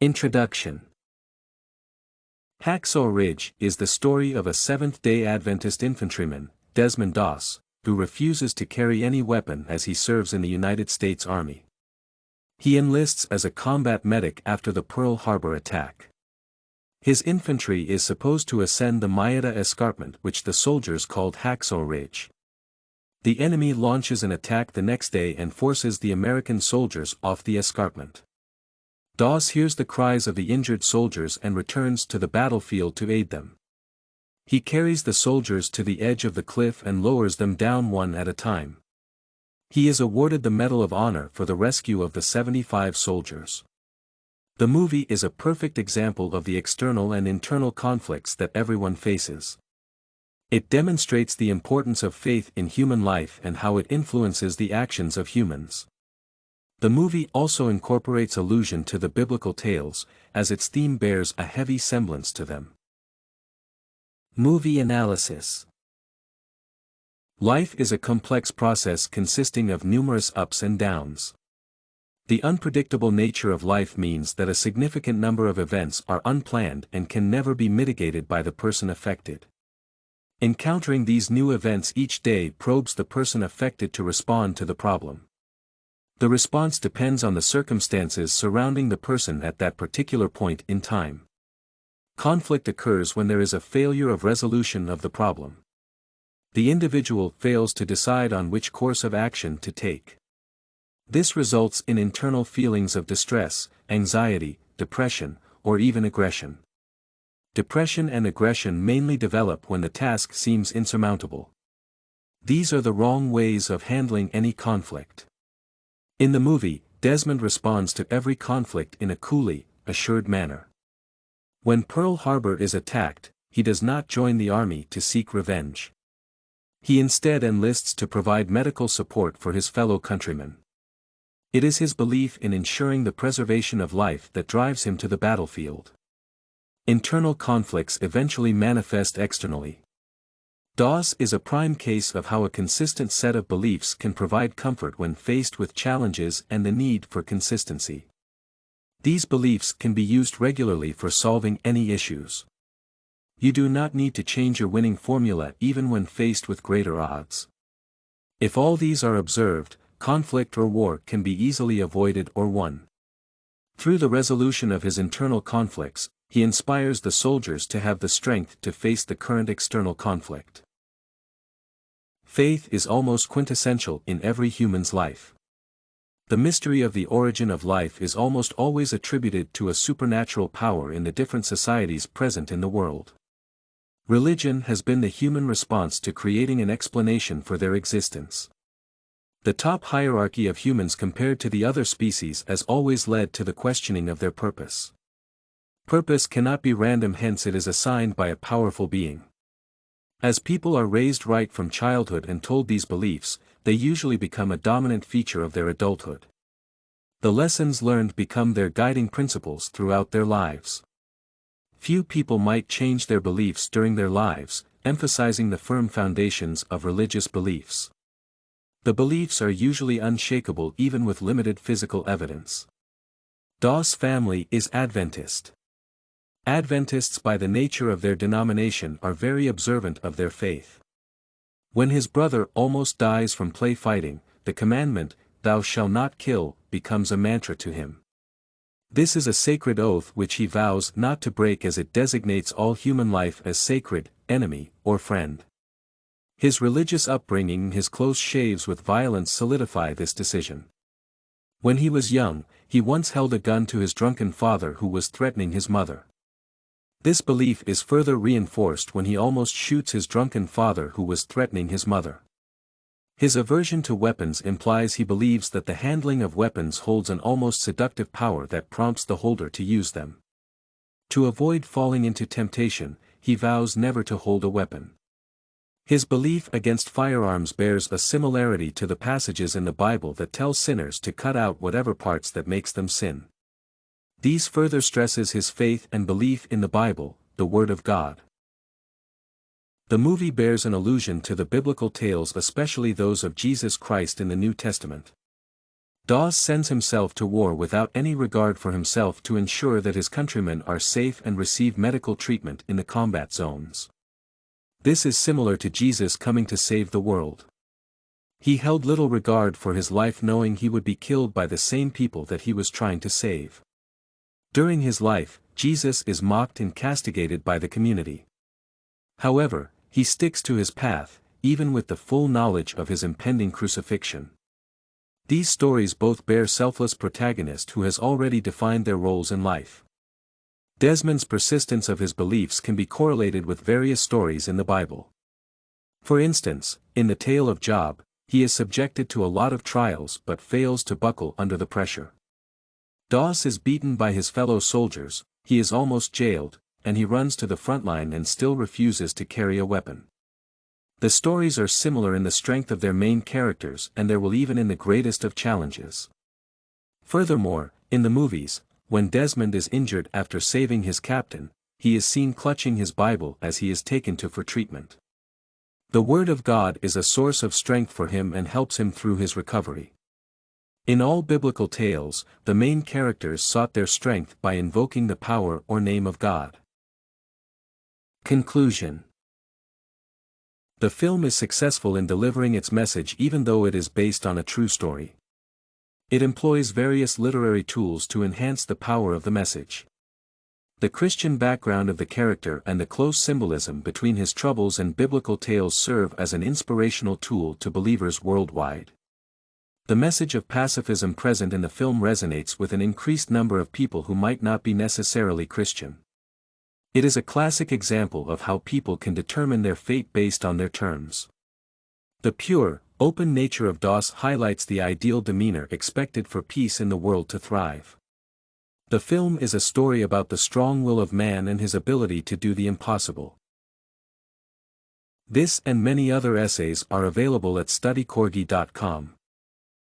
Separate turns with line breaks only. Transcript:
Introduction. Hacksaw Ridge is the story of a Seventh-day Adventist infantryman, Desmond Doss, who refuses to carry any weapon as he serves in the United States Army. He enlists as a combat medic after the Pearl Harbor attack. His infantry is supposed to ascend the Maida escarpment, which the soldiers called Hacksaw Ridge. The enemy launches an attack the next day and forces the American soldiers off the escarpment. Doss hears the cries of the injured soldiers and returns to the battlefield to aid them. He carries the soldiers to the edge of the cliff and lowers them down one at a time. He is awarded the Medal of Honor for the rescue of the 75 soldiers. The movie is a perfect example of the external and internal conflicts that everyone faces. It demonstrates the importance of faith in human life and how it influences the actions of humans. The movie also incorporates allusion to the biblical tales, as its theme bears a heavy semblance to them. Movie analysis. Life is a complex process consisting of numerous ups and downs. The unpredictable nature of life means that a significant number of events are unplanned and can never be mitigated by the person affected. Encountering these new events each day probes the person affected to respond to the problem. The response depends on the circumstances surrounding the person at that particular point in time. Conflict occurs when there is a failure of resolution of the problem. The individual fails to decide on which course of action to take. This results in internal feelings of distress, anxiety, depression, or even aggression. Depression and aggression mainly develop when the task seems insurmountable. These are the wrong ways of handling any conflict. In the movie, Desmond responds to every conflict in a coolly, assured manner. When Pearl Harbor is attacked, he does not join the army to seek revenge. He instead enlists to provide medical support for his fellow countrymen. It is his belief in ensuring the preservation of life that drives him to the battlefield. Internal conflicts eventually manifest externally. Doss is a prime case of how a consistent set of beliefs can provide comfort when faced with challenges and the need for consistency. These beliefs can be used regularly for solving any issues. You do not need to change your winning formula even when faced with greater odds. If all these are observed, conflict or war can be easily avoided or won. Through the resolution of his internal conflicts, he inspires the soldiers to have the strength to face the current external conflict. Faith is almost quintessential in every human's life. The mystery of the origin of life is almost always attributed to a supernatural power in the different societies present in the world. Religion has been the human response to creating an explanation for their existence. The top hierarchy of humans compared to the other species has always led to the questioning of their purpose. Purpose cannot be random, hence it is assigned by a powerful being. As people are raised right from childhood and told these beliefs, they usually become a dominant feature of their adulthood. The lessons learned become their guiding principles throughout their lives. Few people might change their beliefs during their lives, emphasizing the firm foundations of religious beliefs. The beliefs are usually unshakable even with limited physical evidence. Doss' family is Adventist. Adventists by the nature of their denomination are very observant of their faith. When his brother almost dies from play fighting, the commandment, "Thou shalt not kill," becomes a mantra to him. This is a sacred oath which he vows not to break as it designates all human life as sacred, enemy, or friend. His religious upbringing and his close shaves with violence solidify this decision. When he was young, he once held a gun to his drunken father who was threatening his mother. This belief is further reinforced when he almost shoots his drunken father who was threatening his mother. His aversion to weapons implies he believes that the handling of weapons holds an almost seductive power that prompts the holder to use them. To avoid falling into temptation, he vows never to hold a weapon. His belief against firearms bears a similarity to the passages in the Bible that tell sinners to cut out whatever parts that makes them sin. These further stresses his faith and belief in the Bible, the Word of God. The movie bears an allusion to the biblical tales, especially those of Jesus Christ in the New Testament. Dawes sends himself to war without any regard for himself to ensure that his countrymen are safe and receive medical treatment in the combat zones. This is similar to Jesus coming to save the world. He held little regard for his life, knowing he would be killed by the same people that he was trying to save. During his life, Jesus is mocked and castigated by the community. However, he sticks to his path, even with the full knowledge of his impending crucifixion. These stories both bear selfless protagonists who has already defined their roles in life. Desmond's persistence of his beliefs can be correlated with various stories in the Bible. For instance, in the tale of Job, he is subjected to a lot of trials but fails to buckle under the pressure. Dawes is beaten by his fellow soldiers, he is almost jailed, and he runs to the front line and still refuses to carry a weapon. The stories are similar in the strength of their main characters, and there will even in the greatest of challenges. Furthermore, in the movies, when Desmond is injured after saving his captain, he is seen clutching his Bible as he is taken to for treatment. The Word of God is a source of strength for him and helps him through his recovery. In all biblical tales, the main characters sought their strength by invoking the power or name of God. Conclusion. The film is successful in delivering its message even though it is based on a true story. It employs various literary tools to enhance the power of the message. The Christian background of the character and the close symbolism between his troubles and biblical tales serve as an inspirational tool to believers worldwide. The message of pacifism present in the film resonates with an increased number of people who might not be necessarily Christian. It is a classic example of how people can determine their fate based on their terms. The pure, open nature of Dawes highlights the ideal demeanor expected for peace in the world to thrive. The film is a story about the strong will of man and his ability to do the impossible. This and many other essays are available at studycorgi.com.